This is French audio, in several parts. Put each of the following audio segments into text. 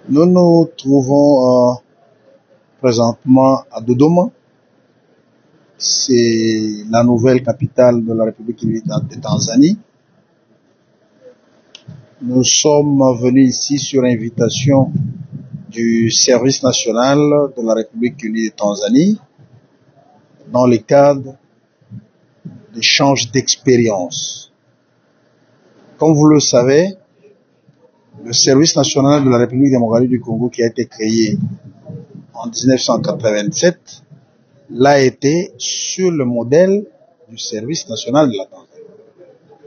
Nous nous trouvons présentement à Dodoma. C'est la nouvelle capitale de la République de Tanzanie. Nous sommes venus ici sur invitation du service national de la République unie de Tanzanie dans le cadre d'échanges d'expériences. Comme vous le savez, le service national de la République démocratique du Congo, qui a été créé en 1987, l'a été sur le modèle du service national de la Tanzanie.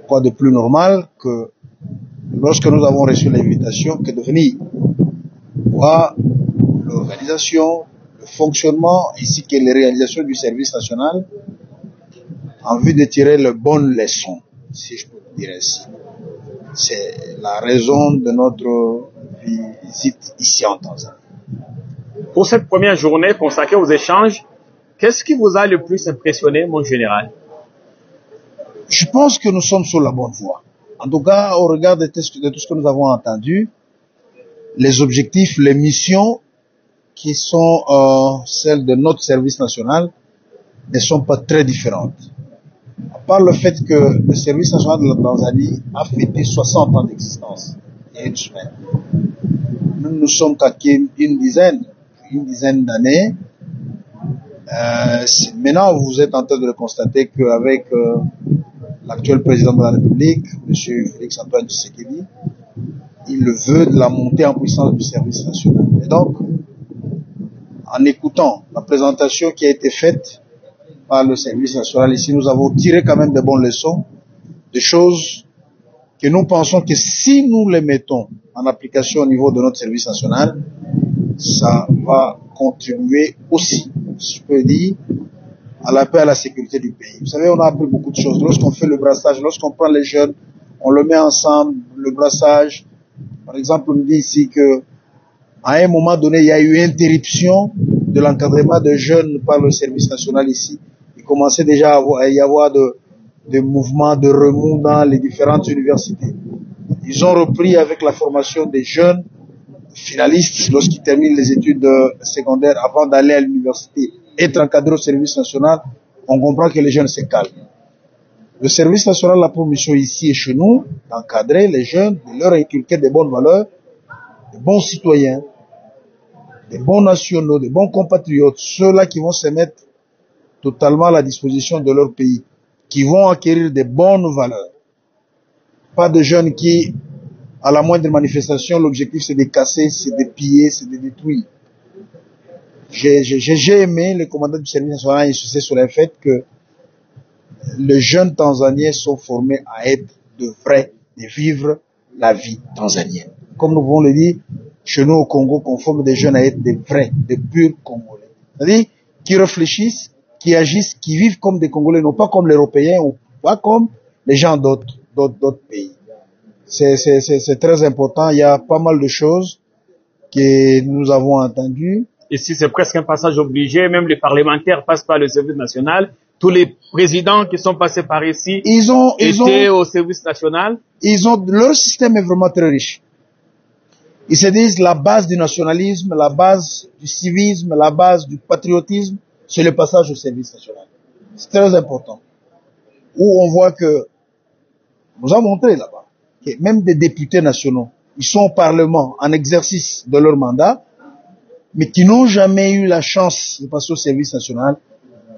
Quoi de plus normal que lorsque nous avons reçu l'invitation que de venir voir l'organisation, le fonctionnement ainsi que les réalisations du service national en vue de tirer les bonnes leçons, si je peux dire ainsi. C'est la raison de notre visite ici en Tanzanie. Pour cette première journée consacrée aux échanges, qu'est-ce qui vous a le plus impressionné, mon général? Je pense que nous sommes sur la bonne voie. En tout cas, au regard de tout ce que nous avons entendu, les objectifs, les missions qui sont celles de notre service national ne sont pas très différentes. À part le fait que le service national de la Tanzanie a fêté 60 ans d'existence il y a une semaine. Nous ne sommes qu'à une dizaine d'années. Maintenant, vous êtes en train de le constater qu'avec l'actuel président de la République, M. Félix Antoine Tshisekedi, il veut de la montée en puissance du service national. Et donc, en écoutant la présentation qui a été faite par le service national ici, nous avons tiré quand même de bonnes leçons, des choses que nous pensons que si nous les mettons en application au niveau de notre service national, ça va contribuer aussi, je peux dire, à la paix et à la sécurité du pays. Vous savez, on a appris beaucoup de choses. Lorsqu'on fait le brassage, lorsqu'on prend les jeunes, on le met ensemble, le brassage. Par exemple, on nous dit ici que à un moment donné, il y a eu interruption de l'encadrement de jeunes par le service national ici. Il commençait déjà à y avoir de mouvements de remous dans les différentes universités. Ils ont repris avec la formation des jeunes finalistes lorsqu'ils terminent les études secondaires avant d'aller à l'université, être encadré au service national. On comprend que les jeunes se calment. Le service national a pour mission ici et chez nous d'encadrer les jeunes, de leur inculquer des bonnes valeurs, des bons citoyens, des bons nationaux, des bons compatriotes, ceux-là qui vont se mettre totalement à la disposition de leur pays, qui vont acquérir des bonnes valeurs. Pas de jeunes qui, à la moindre manifestation, l'objectif c'est de casser, c'est de piller, c'est de détruire. J'ai aimé le commandant du service national insister sur le fait que les jeunes Tanzaniens sont formés à être de vrais, de vivre la vie tanzanienne. Comme nous pouvons le dire, chez nous au Congo, on forme des jeunes à être des vrais, des purs Congolais. C'est-à-dire qui réfléchissent, qui agissent, qui vivent comme des Congolais, non pas comme les Européens ou pas comme les gens d'autres pays. C'est très important. Il y a pas mal de choses que nous avons entendues. Ici, c'est presque un passage obligé. Même les parlementaires passent par le service national. Tous les présidents qui sont passés par ici étaient au service national. Leur système est vraiment très riche. Ils se disent la base du nationalisme, la base du civisme, la base du patriotisme, c'est le passage au service national. C'est très important. Où on voit que, nous avons montré là-bas, que même des députés nationaux, ils sont au Parlement en exercice de leur mandat, mais qui n'ont jamais eu la chance de passer au service national,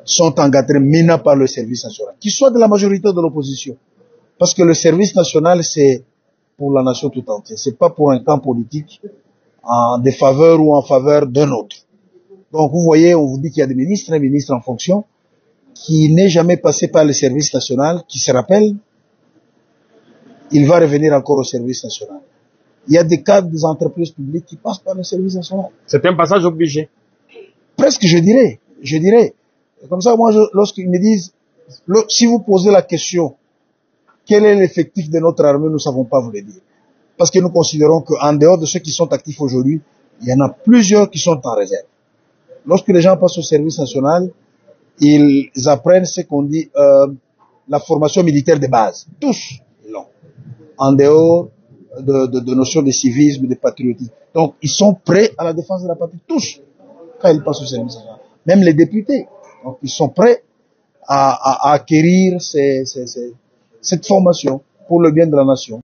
sont encadrés maintenant par le service national, qu'ils soient de la majorité ou de l'opposition. Parce que le service national, c'est pour la nation tout entière. C'est pas pour un camp politique en défaveur ou en faveur d'un autre. Donc vous voyez, on vous dit qu'il y a des ministres, un ministre en fonction, qui n'est jamais passé par le service national, qui se rappelle, il va revenir encore au service national. Il y a des cadres des entreprises publiques qui passent par le service national. C'est un passage obligé. Presque, je dirais. Comme ça, moi, lorsqu'ils me disent, si vous posez la question, quel est l'effectif de notre armée, nous ne savons pas vous le dire. Parce que nous considérons qu'en dehors de ceux qui sont actifs aujourd'hui, il y en a plusieurs qui sont en réserve. Lorsque les gens passent au service national, ils apprennent ce qu'on dit la formation militaire de base. Tous l'ont. En dehors de notions de civisme, de patriotisme. Donc, ils sont prêts à la défense de la patrie, tous, quand ils passent au service. Même les députés. Donc, ils sont prêts à acquérir cette formation pour le bien de la nation.